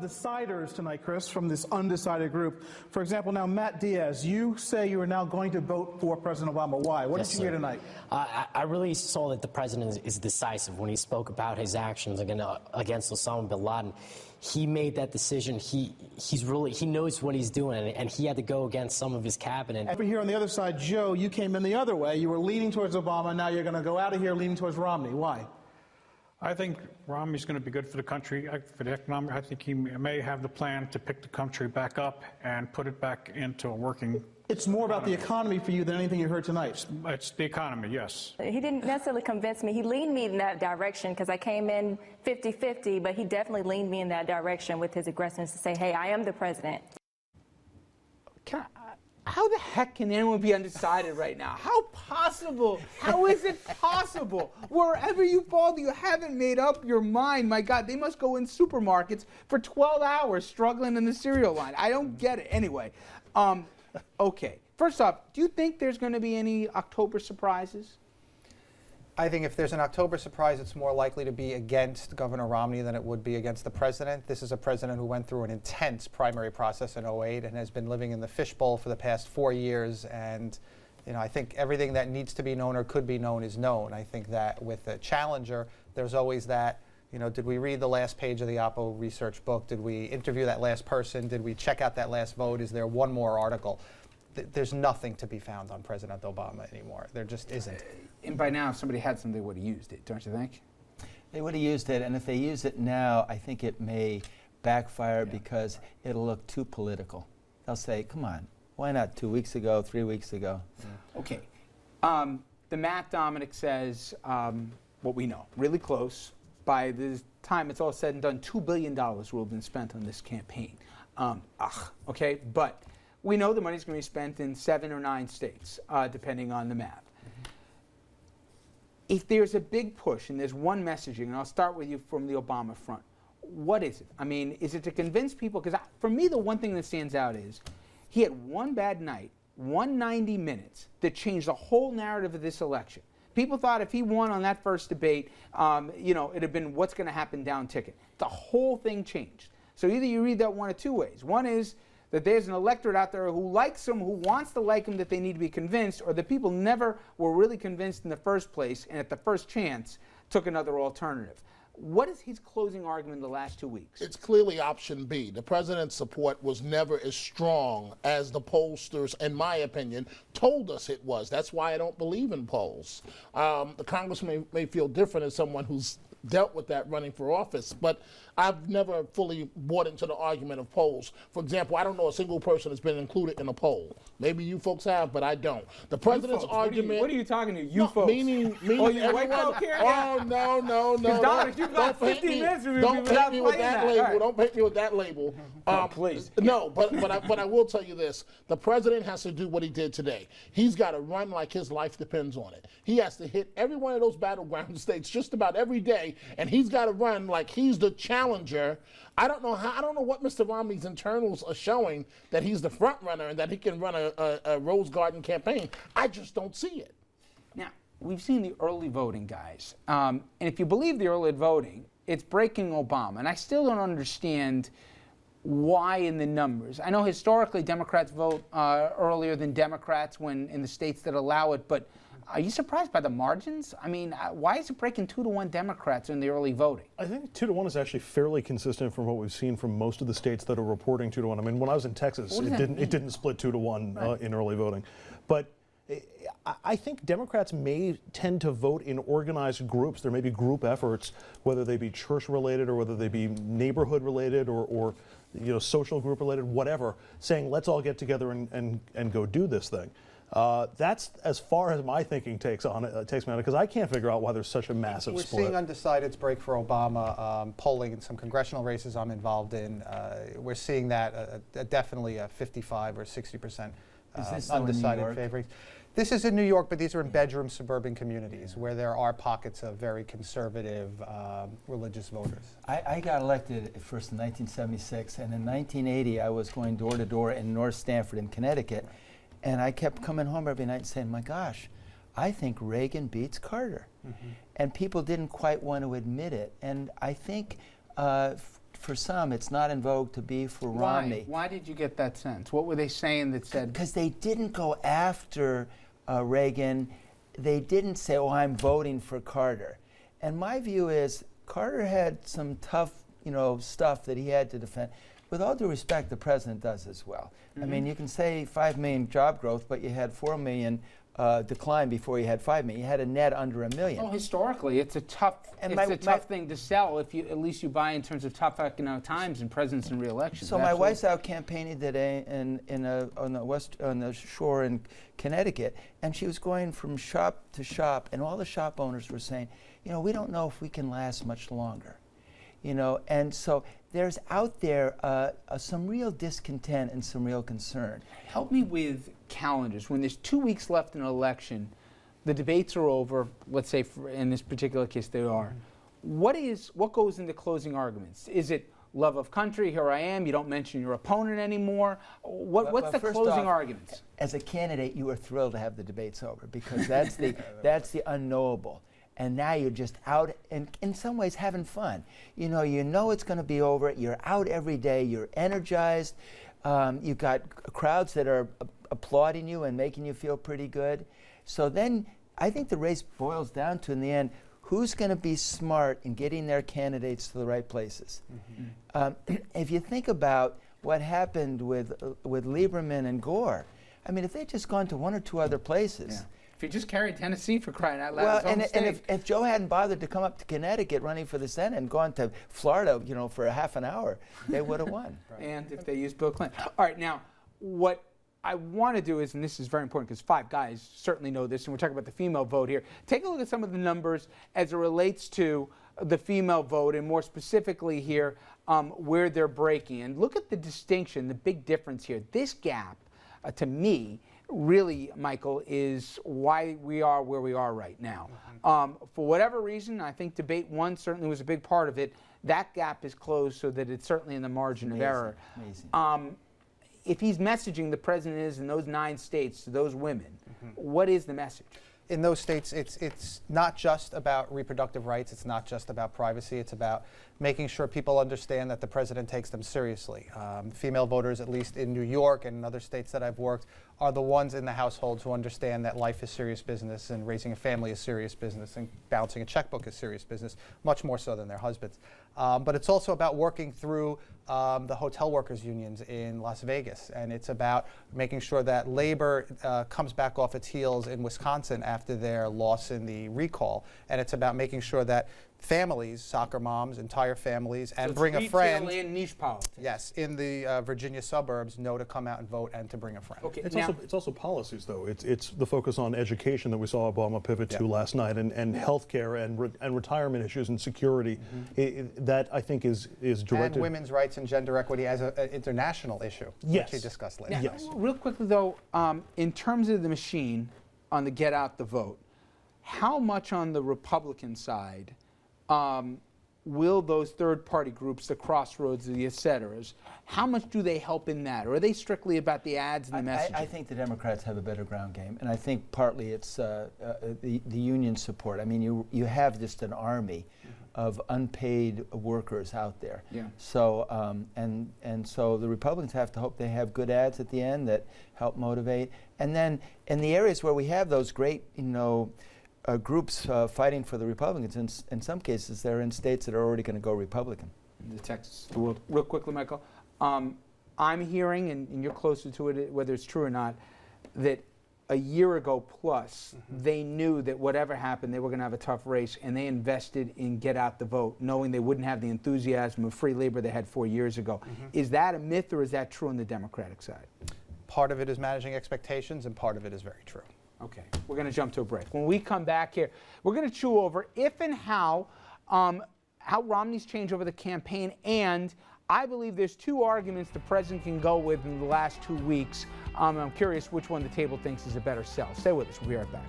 deciders tonight, Chris, from this undecided group. For example, now, Matt Diaz, you say you are now going to vote for President Obama. Why? What did you hear tonight? I really saw that the president is decisive when he spoke about his actions against Osama bin Laden. He made that decision. He knows what he's doing, and he had to go against some of his cabinet. Over here on the other side, Joe, you came in the other way. You were leaning towards Obama. Now you're going to go out of here leaning towards Romney. Why? I think Romney's going to be good for the country, for the economic. I think he may have the plan to pick the country back up and put it back into a working. It's more about the economy for you than anything you heard tonight. It's the economy, yes. He didn't necessarily convince me. He leaned me in that direction because I came in 50-50, but he definitely leaned me in that direction with his aggressiveness to say, hey, I am the president. How the heck can anyone be undecided right now? How possible? How is it possible? Wherever you fall, you haven't made up your mind. My God, they must go in supermarkets for 12 hours struggling in the cereal line. I don't get it. Anyway, okay. First off, do you think there's going to be any October surprises? I think if there's an October surprise, it's more likely to be against Governor Romney than it would be against the president. This is a president who went through an intense primary process in '08 and has been living in the fishbowl for the past 4 years. And, you know, I think everything that needs to be known or could be known is known. I think that with a challenger, there's always that, you know, did we read the last page of the Oppo research book? Did we interview that last person? Did we check out that last vote? Is there one more article? There's nothing to be found on President Obama anymore. There just isn't. And by now, if somebody had something, they would have used it, don't you think? They would have used it, and if they use it now, I think it may backfire because it'll look too political. They'll say, come on, why not 2 weeks ago, 3 weeks ago? Yeah. Okay. The math, Dominic, says what we know, really close. By the time it's all said and done, $2 billion will have been spent on this campaign. Okay, but we know the money's going to be spent in 7 or 9 states, depending on the math. If there's a big push and there's one messaging, and I'll start with you from the Obama front, what is it? I mean, is it to convince people? Because for me, the one thing that stands out is he had one bad night, 190 minutes, that changed the whole narrative of this election. People thought if he won on that first debate, you know, it'd have been what's going to happen down ticket. The whole thing changed. So either you read that one of two ways. One is that there's an electorate out there who likes him, who wants to like him, that they need to be convinced, or the people never were really convinced in the first place, and at the first chance took another alternative. What is his closing argument in the last 2 weeks? It's clearly option B. The president's support was never as strong as the pollsters, in my opinion, told us it was. That's why I don't believe in polls. The congressman may feel different as someone who's dealt with that running for office, but I've never fully bought into the argument of polls. For example, I don't know a single person that's been included in a poll. Maybe you folks have, but I don't. The president's argument. What are you talking to? You folks? Meaning oh, you everyone. Oh, no. Dominic, you've got 15 minutes. Don't paint me with that label. Right. Don't paint me with that label. Please. No, but I will tell you this: the president has to do what he did today. He's got to run like his life depends on it. He has to hit every one of those battleground states just about every day, and he's got to run like he's the challenger. I don't know what Mr. Romney's internals are showing that he's the front runner and that he can run a Rose Garden campaign. I just don't see it. Now, we've seen the early voting, guys. And if you believe the early voting, it's breaking Obama. And I still don't understand why in the numbers. I know historically Democrats vote earlier than Democrats when in the states that allow it, but are you surprised by the margins? I mean, why is it breaking 2-to-1 Democrats in the early voting? I think 2-to-1 is actually fairly consistent from what we've seen from most of the states that are reporting 2-to-1. I mean, when I was in Texas, it didn't split 2-to-1 in early voting. But I think Democrats may tend to vote in organized groups. There may be group efforts, whether they be church-related or whether they be neighborhood-related or you know, social group-related, whatever, saying let's all get together and go do this thing. That's as far as my thinking takes me on it, because I can't figure out why there's such a massive split. We're seeing undecideds break for Obama, polling in some congressional races I'm involved in. We're seeing that definitely a 55 or 60% undecided favorite. This is in New York, but these are in bedroom suburban communities where there are pockets of very conservative religious voters. I got elected first in 1976, and in 1980 I was going door to door in North Stamford in Connecticut. And I kept coming home every night and saying, my gosh, I think Reagan beats Carter. And people didn't quite want to admit it. And I think for some, it's not in vogue to be for Why? Romney. Why did you get that sense? What were they saying that said? Because they didn't go after Reagan. They didn't say, oh, I'm voting for Carter. And my view is Carter had some tough, stuff that he had to defend. With all due respect, the president does as well. I mean, you can say 5 million job growth, but you had 4 million decline before you had 5 million. You had a net under 1 million. Oh, historically, it's a tough thing to sell if you at least you buy in terms of tough economic times and presidents and re-elections. So my wife's out campaigning today on the shore in Connecticut, and she was going from shop to shop, and all the shop owners were saying, we don't know if we can last much longer, and so there's out there some real discontent and some real concern. Help me with calendars. When there's 2 weeks left in an election, the debates are over, let's say in this particular case they are. What goes into closing arguments? Is it love of country, here I am, you don't mention your opponent anymore? What's the closing arguments? As a candidate, you are thrilled to have the debates over because that's the unknowable. And now you're just out and in some ways having fun. You know it's going to be over. You're out every day. You're energized. You've got crowds that are applauding you and making you feel pretty good. So then I think the race boils down to, in the end, who's going to be smart in getting their candidates to the right places. If you think about what happened with Lieberman and Gore, I mean, if they'd just gone to one or two other places. Yeah. If you just carried Tennessee for crying out loud, well, and if Joe hadn't bothered to come up to Connecticut running for the Senate and gone to Florida, for a half an hour, they would have won. And if they used Bill Clinton. All right, now, what I want to do is, and this is very important because 5 guys certainly know this, and we're talking about the female vote here. Take a look at some of the numbers as it relates to the female vote, and more specifically here, where they're breaking. And look at the distinction, the big difference here. This gap, to me, really, Michael, is why we are where we are right now. For whatever reason, I think debate 1 certainly was a big part of it. That gap is closed so that it's certainly in the margin of error. Amazing. If he's messaging the president is in those 9 states to those women, what is the message? In those states, it's not just about reproductive rights. It's not just about privacy. It's about making sure people understand that the president takes them seriously. Female voters, at least in New York and in other states that I've worked, are the ones in the households who understand that life is serious business and raising a family is serious business and balancing a checkbook is serious business, much more so than their husbands. But it's also about working through the hotel workers unions in Las Vegas, and it's about making sure that labor comes back off its heels in Wisconsin after their loss in the recall, and it's about making sure that families, soccer moms, entire families, and bring a friend. And niche politics. Yes, in the Virginia suburbs, know to come out and vote and to bring a friend. Okay, It's also policies, though. It's the focus on education that we saw Obama pivot to last night, and health care and retirement issues and security. That, I think, is directed. And women's rights and gender equity as an international issue, yes, which he discussed later. Now, real quickly, though, in terms of the machine on the get out the vote, how much on the Republican side will those third-party groups, the Crossroads, the et ceteras, how much do they help in that? Or are they strictly about the ads and the messaging? I think the Democrats have a better ground game, and I think partly it's the union support. I mean, you have just an army of unpaid workers out there. Yeah. So and so the Republicans have to hope they have good ads at the end that help motivate. And then in the areas where we have those great, groups fighting for the Republicans, in some cases they're in states that are already going to go Republican. The Texas, real quickly, Michael. I'm hearing, and you're closer to it, whether it's true or not, that a year ago plus, they knew that whatever happened, they were going to have a tough race, and they invested in get out the vote, knowing they wouldn't have the enthusiasm of free labor they had 4 years ago. Is that a myth, or is that true on the Democratic side? Part of it is managing expectations, and part of it is very true. Okay, we're going to jump to a break. When we come back here, we're going to chew over if and how Romney's changed over the campaign, and I believe there's 2 arguments the president can go with in the last 2 weeks. I'm curious which one the table thinks is a better sell. Stay with us. We'll be right back.